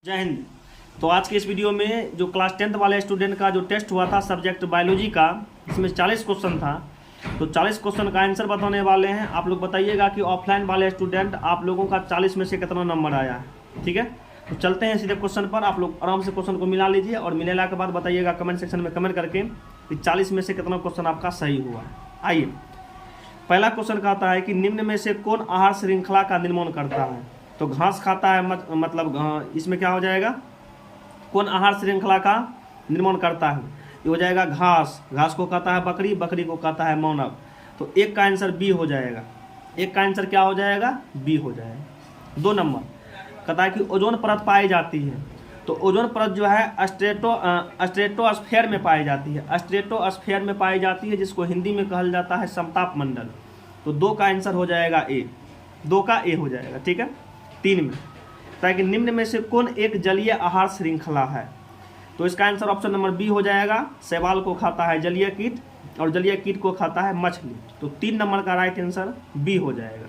जय हिंद। तो आज के इस वीडियो में जो क्लास 10th वाले स्टूडेंट का जो टेस्ट हुआ था सब्जेक्ट बायोलॉजी का, इसमें 40 क्वेश्चन था। तो 40 क्वेश्चन का आंसर बताने वाले हैं। आप लोग बताइएगा कि ऑफलाइन वाले स्टूडेंट आप लोगों का 40 में से कितना नंबर आया है। ठीक है, तो चलते हैं सीधे क्वेश्चन पर। आप लोग आराम से क्वेश्चन को मिला लीजिए और मिलाने के बाद बताइएगा कमेंट सेक्शन में कमेंट करके कि 40 में से कितना क्वेश्चन आपका सही हुआ है। आइए, पहला क्वेश्चन कहता है कि निम्न में से कौन आहार श्रृंखला का निर्माण करता है। तो घास खाता है, मतलब इसमें क्या हो जाएगा, कौन आहार श्रृंखला का निर्माण करता है। ये हो जाएगा घास, घास को खाता है बकरी, बकरी को खाता है मानव। तो एक का आंसर बी हो जाएगा। एक का आंसर क्या हो जाएगा, बी हो जाएगा। 2 नंबर कहता है कि ओजोन परत पाई जाती है। तो ओजोन परत जो है स्ट्रेटोस्फेयर में पाई जाती है। स्ट्रेटोस्फेयर में पाई जाती है, जिसको हिंदी में कहा जाता है समताप मंडल। तो 2 का आंसर हो जाएगा ए, 2 का ए हो जाएगा। ठीक है, 3 में ताकि निम्न में से कौन एक जलीय आहार श्रृंखला है। तो इसका आंसर ऑप्शन नंबर बी हो जाएगा। शैवाल को खाता है जलीय कीट और जलीय कीट को खाता है मछली। तो 3 नंबर का राइट आंसर बी हो जाएगा।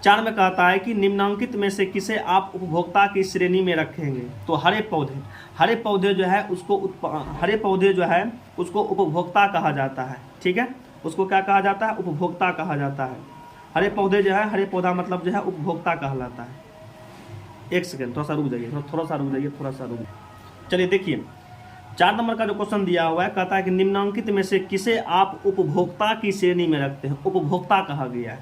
4 में कहता है कि निम्नांकित में से किसे आप उपभोक्ता की श्रेणी में रखेंगे। तो हरे पौधे जो है उसको उपभोक्ता कहा जाता है। ठीक है, उसको क्या कहा जाता है, उपभोक्ता कहा जाता है। हरे पौधे जो है, हरे पौधा मतलब जो है उपभोक्ता कहलाता है। एक सेकेंड, थोड़ा सा रुक जाइए। चलिए देखिए, 4 नंबर का जो क्वेश्चन दिया हुआ है, कहता है कि निम्नांकित में से किसे आप उपभोक्ता की श्रेणी में रखते हैं। उपभोक्ता कहा गया है।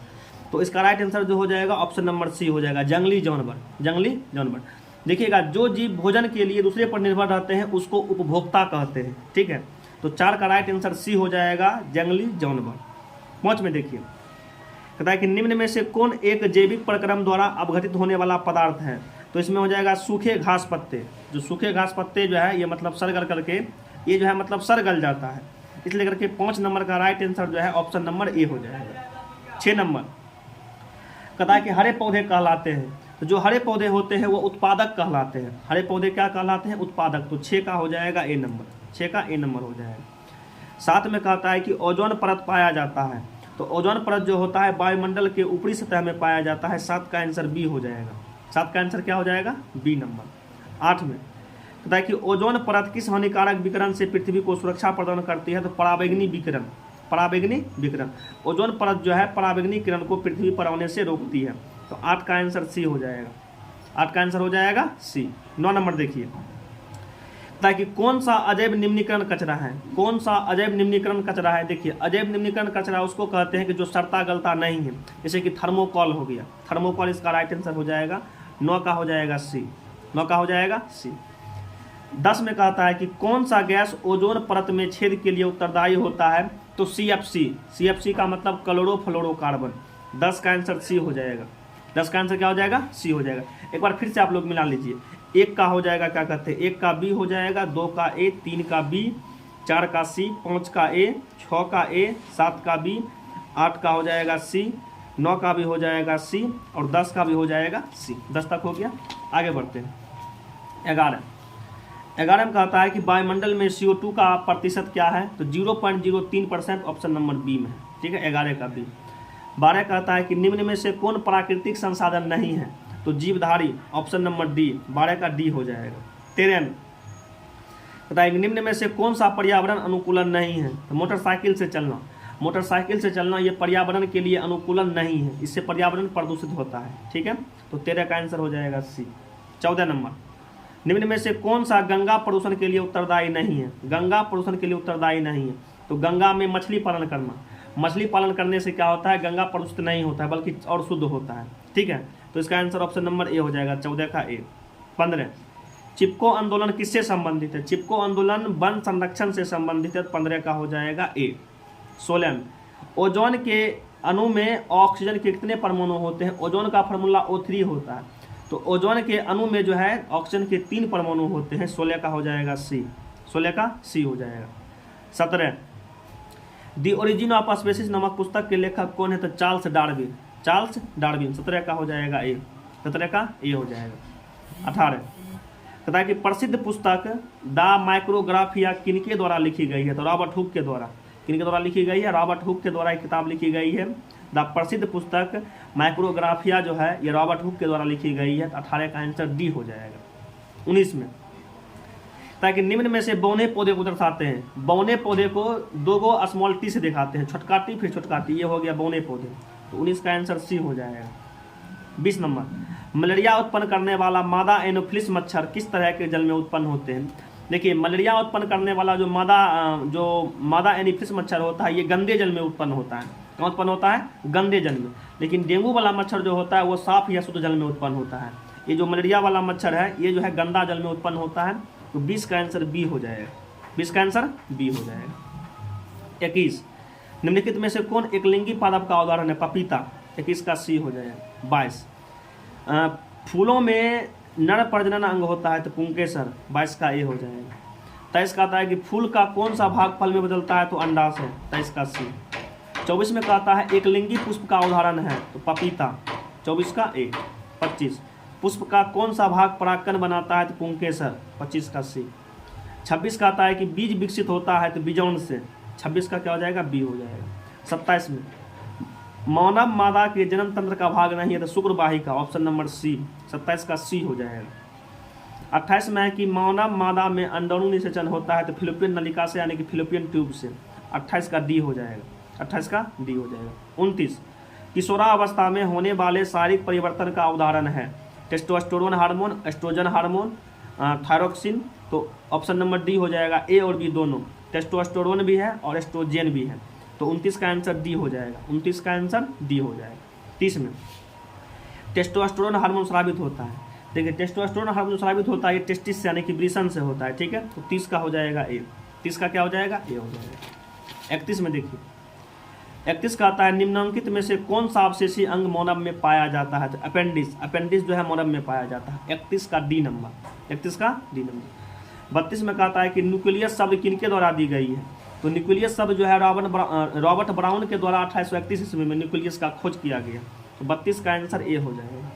तो इसका राइट आंसर जो हो जाएगा ऑप्शन नंबर सी हो जाएगा, जंगली जानवर। देखिएगा, जो जीव भोजन के लिए दूसरे पर निर्भर रहते हैं उसको उपभोक्ता कहते हैं। ठीक है, तो 4 का राइट आंसर सी हो जाएगा, जंगली जानवर। 5 में देखिए, कहता है कि निम्न में से कौन एक जैविक प्रक्रम द्वारा अपघटित होने वाला पदार्थ है। तो इसमें हो जाएगा सूखे घास पत्ते। जो सूखे घास पत्ते जो है, ये मतलब सरगल करके, ये जो है मतलब सरगल जाता है, इसलिए करके 5 नंबर का राइट आंसर जो है ऑप्शन नंबर ए हो जाएगा। 6 नंबर कहता है कि हरे पौधे कहलाते हैं। तो जो हरे पौधे होते हैं वो उत्पादक कहलाते हैं। हरे पौधे क्या कहलाते हैं, उत्पादक। तो 6 का हो जाएगा ए नंबर, 6 का ए नंबर हो जाएगा। 7 में कहता है कि ओजोन परत पाया जाता है। तो ओजोन परत जो होता है वायुमंडल के ऊपरी सतह में पाया जाता है। 7 का आंसर बी हो जाएगा। 7 का आंसर क्या हो जाएगा, बी नंबर। 8 में कहता है कि ओजोन परत किस हानिकारक विकिरण से पृथ्वी को सुरक्षा प्रदान करती है। तो पराबैंगनी विकिरण। ओजोन परत जो है पराबैंगनी किरण को पृथ्वी पर आने से रोकती है। तो 8 का आंसर सी हो जाएगा। 8 का आंसर हो जाएगा सी। 9 नंबर देखिए, ताकि कौन सा अजैव निम्नीकरण कचरा है। कौन सा अजैव निम्नीकरण कचरा है। देखिए, अजैव निम्नीकरण कचरा उसको कहते हैं कि जो सड़ता गलता नहीं है, जैसे कि थर्मोकॉल हो गया। थर्मोकॉल इसका राइट आंसर हो जाएगा। 9 का हो जाएगा सी। 9 का हो जाएगा सी। 10 में कहता है कि कौन सा गैस ओजोन परत में छेद के लिए उत्तरदायी होता है। तो CFC का मतलब क्लोरोफ्लोरोकार्बन। 10 का आंसर सी हो जाएगा। 10 का आंसर क्या हो जाएगा, सी हो जाएगा। एक बार फिर से आप लोग मिला लीजिए। 1 का हो जाएगा क्या कहते हैं, 1 का बी हो जाएगा, 2 का ए, 3 का बी, 4 का सी, 5 का ए, 6 का ए, 7 का बी, 8 का हो जाएगा सी, 9 का भी हो जाएगा सी और 10 का भी हो जाएगा सी। 10 तक हो गया। आगे बढ़ते हैं। 11 में कहता है कि वायुमंडल में CO2 का प्रतिशत क्या है। तो 0.03% ऑप्शन नंबर बी में है। ठीक है, 11 का बी। 12 कहता है कि निम्न में से कौन प्राकृतिक संसाधन नहीं है। तो जीवधारी, ऑप्शन नंबर डी, 12 का डी हो जाएगा। 13 कहता है कि निम्न में से कौन सा पर्यावरण अनुकूलन नहीं है। तो मोटरसाइकिल से चलना ये पर्यावरण के लिए अनुकूलन नहीं है, इससे पर्यावरण प्रदूषित होता है। ठीक है, तो 13 का आंसर हो जाएगा सी। 14 नंबर, निम्न में से कौन सा गंगा प्रदूषण के लिए उत्तरदायी नहीं है। गंगा प्रदूषण के लिए उत्तरदायी नहीं है। तो गंगा में मछली पालन करने से क्या होता है, गंगा प्रदूषित नहीं होता है बल्कि और शुद्ध होता है। ठीक है, तो इसका आंसर ऑप्शन नंबर ए हो जाएगा। 14 का ए। 15, चिपको आंदोलन किससे संबंधित है। चिपको आंदोलन वन संरक्षण से संबंधित है। 15 का हो जाएगा ए। 16, ओजोन के अणु में ऑक्सीजन के कितने परमाणु होते हैं। ओजोन का फार्मूला O3 होता है। तो ओजोन के अणु में जो है ऑक्सीजन के 3 परमाणु होते हैं। 16 का हो जाएगा सी। 16 का सी हो जाएगा। 17, दी ओरिजिन ऑफ स्पीसीज नामक पुस्तक के लेखक कौन है। तो चार्ल्स डार्विन। 17 का हो जाएगा ए। 17 का ए हो जाएगा। 18 कहता है कि प्रसिद्ध पुस्तक द माइक्रोग्राफिया किनके द्वारा लिखी गई है। तो रॉबर्ट हुक के द्वारा। किनके द्वारा लिखी गई है, रॉबर्ट हुक के द्वारा एक किताब लिखी गई है द प्रसिद्ध पुस्तक माइक्रोग्राफिया जो है ये रॉबर्ट हुक के द्वारा लिखी गई है। 18 का आंसर डी हो जाएगा। 19 में ताकि निम्न में से बौने पौधे को दर्शाते हैं। बौने पौधे को दो गो स्मॉल टी से दिखाते हैं, छोटका टी फिर छोटका टी, ये हो गया बौने पौधे। तो 19 का आंसर सी हो जाएगा। 20 नंबर मलेरिया उत्पन्न करने वाला मादा एनोफिलिस मच्छर किस तरह के जल में उत्पन्न होते हैं। देखिए मलेरिया उत्पन्न करने वाला जो मादा एनोफिलिस मच्छर होता है ये गंदे जल में उत्पन्न होता है। कहाँ उत्पन्न होता है? गंदे जल में। लेकिन डेंगू वाला मच्छर जो होता है वो साफ या शुद्ध जल में उत्पन्न होता है। ये जो मलेरिया वाला मच्छर है ये जो है गंदा जल में उत्पन्न होता है। तो 20 का आंसर बी हो जाएगा। 20 का आंसर बी हो जाएगा। 21 निम्नलिखित में से कौन एक लिंगी पादप का उदाहरण है? पपीता। 21 का सी हो जाएगा। 22 फूलों में नर प्रजनन अंग होता है तो पुंकेसर। 22 का ए हो जाएगा। 23 का आता है कि फूल का कौन सा भाग फल में बदलता है तो अंडाशय। 23 का सी। 24 में कहता है एक लिंगी पुष्प का उदाहरण है तो पपीता। 24 का ए। 25 पुष्प का कौन सा भाग परागकण बनाता है तो पुंकेसर। 25 का सी। 26 का आता है कि बीज विकसित होता है तो बीजाणु से। 26 का क्या हो जाएगा? बी हो जाएगा। 27 में मानव मादा के जन्म तंत्र का भाग नहीं है तो शुक्रवाही का। Option number C. 27 का सी हो जाएगा। 28 में है कि मानव मादा में अंडाणु निषेचन होता है तो फिलिपियन नलिका से यानी कि फिलिपियन ट्यूब से। 28 का डी हो जाएगा। 28 का डी हो जाएगा। 29 किशोरावस्था में होने वाले शारीरिक परिवर्तन का उदाहरण है testosterone hormone, estrogen hormone, thyroxine. तो ऑप्शन नंबर डी हो जाएगा। ए और बी दोनों, टेस्टोस्टेरोन भी है और एस्ट्रोजन भी है। तो 29 का आंसर डी हो जाएगा। 29 का आंसर डी हो जाएगा। 30 में टेस्टोस्टेरोन हार्मोन स्रावित होता है। देखिए टेस्टोस्टेरोन हार्मोन स्रावित होता है ये टेस्टिस से यानी कि वृषण से होता है। ठीक है, तो 30 का हो जाएगा ए। 30 का क्या हो जाएगा? ए हो जाएगा। 31 में देखिए 31 का आता है निम्नलिखित में से कौन सा अवशेषी अंग मानव में पाया जाता है तो अपेंडिस। अपेंडिस जो है मानव में पाया जाता है। 31 का डी नंबर। 31 का डी नंबर। 32 में कहता है कि न्यूक्लियस शब्द किनके द्वारा दी गई है तो न्यूक्लियस शब्द जो है रॉबर्ट ब्राउन के द्वारा 1831 ईस्वी में न्यूक्लियस का खोज किया गया। तो 32 का आंसर ए हो जाएगा।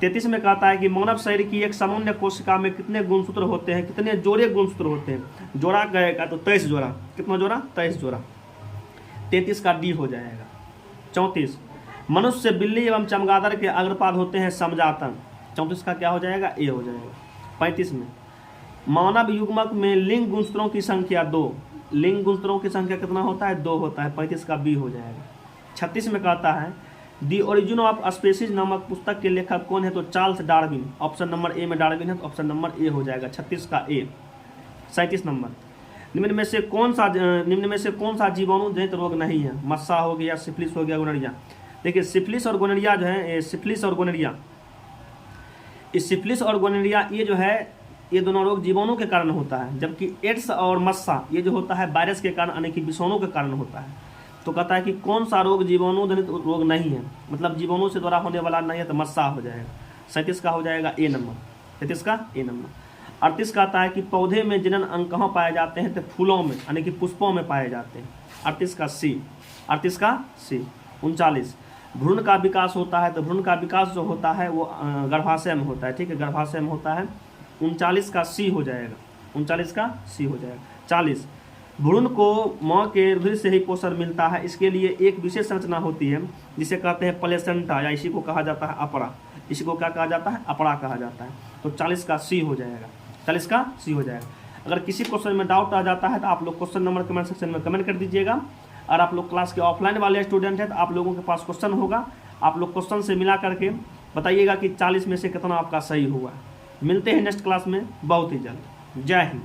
33 में कहता है कि मानव शरीर की एक सामान्य कोशिका में कितने गुणसूत्र होते हैं, कितने जोड़े गुणसूत्र होते हैं। जोड़ा गएगा तो 23 जोड़ा। कितना जोड़ा? 23 जोड़ा। 33 का डी हो जाएगा। 34 मनुष्य, बिल्ली एवं चमगादड़ के अग्रपाद होते हैं समजातन। 34 का क्या हो जाएगा? ए हो जाएगा। 35 में मानव युग्मक में लिंग गुणसूत्रों की संख्या 2। लिंग गुणसूत्रों की संख्या कितना होता है? 2 होता है। 35 का बी हो जाएगा। 36 में कहता है दी ओरिजिन ऑफ स्पीसीज नामक पुस्तक के लेखक कौन है तो Charles Darwin. Option number A में डार्विन है तो ऑप्शन नंबर ए हो जाएगा। 36 का ए। 37 नंबर निम्न में से कौन सा जीवाणु जनित रोग नहीं है? मस्सा हो गया, सिफिलिस हो गया, गोनरिया। देखिए सिफिलिस और गोनरिया जो है, सिफिलिस और गोनरिया, इस सिफिलिस और गोनरिया ये जो है ये दोनों रोग जीवाणु के कारण होता है, जबकि एड्स और मस्सा ये जो होता है वायरस के कारण यानी कि विषाणु के कारण होता है। तो कहता है कि कौन सा रोग जीवाणु जनित रोग नहीं है, मतलब जीवाणु से द्वारा होने वाला नहीं है तो मस्सा हो जाएगा। 37 का हो जाएगा ए नंबर। 37 का ए नंबर। 38 का आता है कि पौधे में जनन अंग कहाँ पाए जाते हैं तो फूलों में यानी कि पुष्पों में पाए जाते हैं। 38 का सी। 38 का सी। 39 भ्रूण का विकास होता है तो भ्रूण का विकास जो होता है वो गर्भाशय में होता है। ठीक है, गर्भाशय में होता है। 39 का सी हो जाएगा। 39 का सी हो जाएगा। 40 भ्रूण को माँ के रुधिर से ही पोषण मिलता है, इसके लिए एक विशेष संरचना होती है जिसे कहते हैं प्लेसेंटा, या इसी को कहा जाता है अपरा। इसी को क्या कहा जाता है? अपरा कहा जाता है। तो 40 का सी हो जाएगा। 40 का सी हो जाएगा। अगर किसी क्वेश्चन में डाउट आ जाता है तो आप लोग क्वेश्चन नंबर कमेंट सेक्शन में कमेंट कर दीजिएगा। और आप लोग क्लास के ऑफलाइन वाले स्टूडेंट हैं तो आप लोगों के पास क्वेश्चन होगा, आप लोग क्वेश्चन से मिला करके बताइएगा कि 40 में से कितना आपका सही हुआ। मिलते हैं नेक्स्ट क्लास में बहुत ही जल्द। जय हिंद।